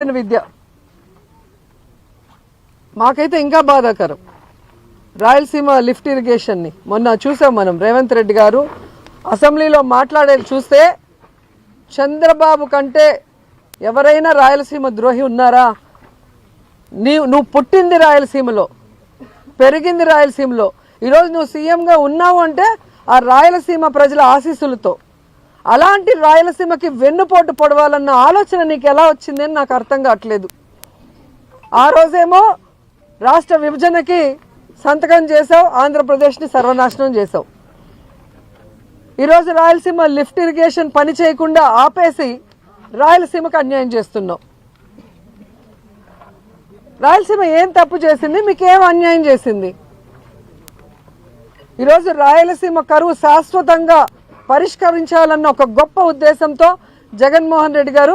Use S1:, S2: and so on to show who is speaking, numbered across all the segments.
S1: విద్య మాకైతే ఇంకా బాధాకరం. రాయలసీమ లిఫ్ట్ ఇరిగేషన్ ని మొన్న చూసాం మనం. రేవంత్ రెడ్డి గారు అసెంబ్లీలో మాట్లాడేది చూస్తే చంద్రబాబు కంటే ఎవరైనా రాయలసీమ ద్రోహి ఉన్నారా? నువ్వు పుట్టింది రాయలసీమలో, పెరిగింది రాయలసీమలో, ఈరోజు నువ్వు సీఎంగా ఉన్నావు అంటే ఆ రాయలసీమ ప్రజల ఆశీస్సులతో. అలాంటి రాయలసీమకి వెన్నుపోటు పొడవాలన్న ఆలోచన నీకు ఎలా వచ్చిందని నాకు అర్థం కావట్లేదు. ఆ రోజేమో రాష్ట్ర విభజనకి సంతకం చేసావు, ఆంధ్రప్రదేశ్ని సర్వనాశనం చేసావు. ఈరోజు రాయలసీమ లిఫ్ట్ ఇరిగేషన్ పని చేయకుండా ఆపేసి రాయలసీమకు అన్యాయం చేస్తున్నావు. రాయలసీమ ఏం తప్పు చేసింది? మీకేం అన్యాయం చేసింది? ఈరోజు రాయలసీమ కరువు శాశ్వతంగా పరిష్కరించాలన్న ఒక గొప్ప ఉద్దేశంతో జగన్మోహన్ రెడ్డి గారు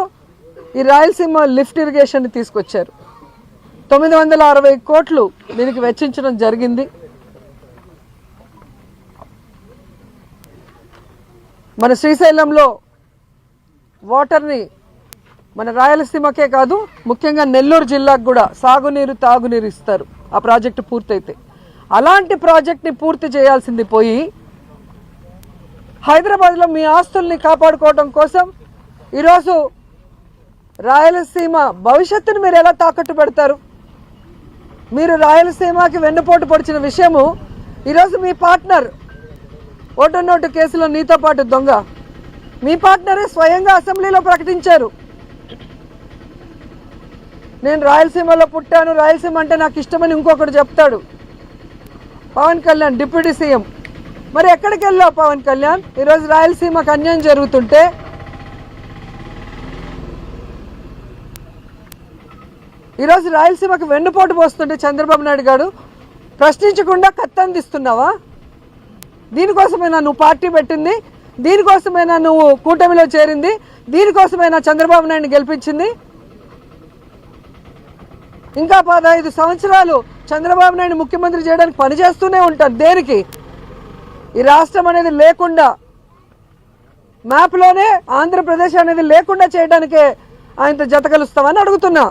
S1: ఈ రాయలసీమ లిఫ్ట్ ఇరిగేషన్ తీసుకొచ్చారు. 960 కోట్లు దీనికి వెచ్చించడం జరిగింది. మన శ్రీశైలంలో వాటర్ని మన రాయలసీమకే కాదు, ముఖ్యంగా నెల్లూరు జిల్లాకు కూడా సాగునీరు తాగునీరు ఇస్తారు ఆ ప్రాజెక్టు పూర్తయితే. అలాంటి ప్రాజెక్ట్ని పూర్తి చేయాల్సింది పోయి హైదరాబాద్లో మీ ఆస్తుల్ని కాపాడుకోవడం కోసం ఈరోజు రాయలసీమ భవిష్యత్తును మీరు ఎలా తాకట్టు పెడతారు? మీరు రాయలసీమకి వెన్నుపోటు పొడిచిన విషయము ఈరోజు మీ పార్ట్నర్ ఓటు నోటు కేసులో నీతో పాటు దొంగ మీ పార్ట్నరే స్వయంగా అసెంబ్లీలో ప్రకటించారు. నేను రాయలసీమలో పుట్టాను, రాయలసీమ అంటే నాకు ఇష్టమని ఇంకొకటి చెప్తాడు. Pawan Kalyan deputy CM. మరి ఎక్కడికి వెళ్ళావు పవన్ కళ్యాణ్? ఈరోజు రాయలసీమకు అన్యాయం జరుగుతుంటే, ఈరోజు రాయలసీమకు వెన్నుపోటు పోస్తుంటే చంద్రబాబు నాయుడు గారు ప్రశ్నించకుండా కత్తందిస్తున్నావా? దీనికోసమైనా నువ్వు పార్టీ పెట్టింది? దీనికోసమైనా నువ్వు కూటమిలో చేరింది? దీనికోసమైనా చంద్రబాబు నాయుడిని గెలిపించింది? ఇంకా 15 సంవత్సరాలు చంద్రబాబు నాయుడు ముఖ్యమంత్రి చేయడానికి పనిచేస్తూనే ఉంటారు. దేనికి? ఈ రాష్ట్రం అనేది లేకుండా, మ్యాప్లోనే ఆంధ్రప్రదేశ్ అనేది లేకుండా చేయడానికే ఆయనతో జత కలుస్తామని అడుగుతున్నా.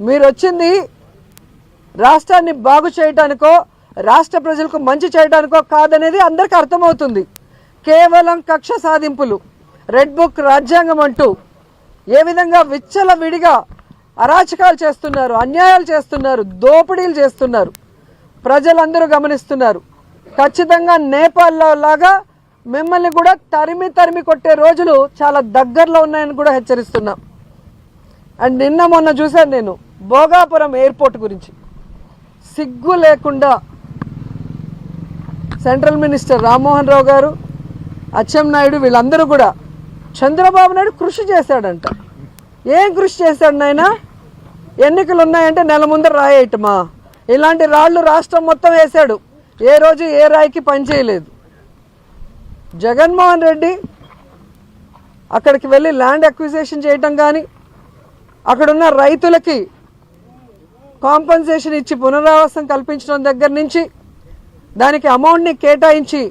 S1: మీరు వచ్చింది రాష్ట్రాన్ని బాగు చేయడానికో రాష్ట్ర ప్రజలకు మంచి చేయడానికో కాదనేది అందరికీ అర్థమవుతుంది. కేవలం కక్ష సాధింపులు, రెడ్ బుక్ రాజ్యాంగం అంటూ ఏ విధంగా విచ్చలవిడిగా అరాచకాలు చేస్తున్నారు, అన్యాయాలు చేస్తున్నారు, దోపిడీలు చేస్తున్నారు ప్రజలందరూ గమనిస్తున్నారు. ఖచ్చితంగా నేపాల్లో లాగా మిమ్మల్ని కూడా తరిమి కొట్టే రోజులు చాలా దగ్గరలో ఉన్నాయని కూడా హెచ్చరిస్తున్నాం. అండ్ నిన్న మొన్న చూశాను నేను భోగాపురం ఎయిర్పోర్ట్ గురించి. సిగ్గు లేకుండా సెంట్రల్ మినిస్టర్ రామ్మోహన్ రావు గారు, అచ్చెన్నాయుడు వీళ్ళందరూ కూడా చంద్రబాబు నాయుడు కృషి చేశాడంట. ఏం కృషి చేశాడు నాయనా? ఎన్నికలు ఉన్నాయంటే నెల ముందర రాయేయటమా? ఇలాంటి రాళ్ళు రాష్ట్రం మొత్తం వేశాడు. ఏ రోజు ఏ రాయికి పనిచేయలేదు. జగన్మోహన్ రెడ్డి అక్కడికి వెళ్ళి ల్యాండ్ అక్విజిషన్ చేయటం కానీ, అక్కడున్న రైతులకి కాంపన్సేషన్ ఇచ్చి పునరావాసం కల్పించడం దగ్గర నుంచి, దానికి అమౌంట్ని కేటాయించి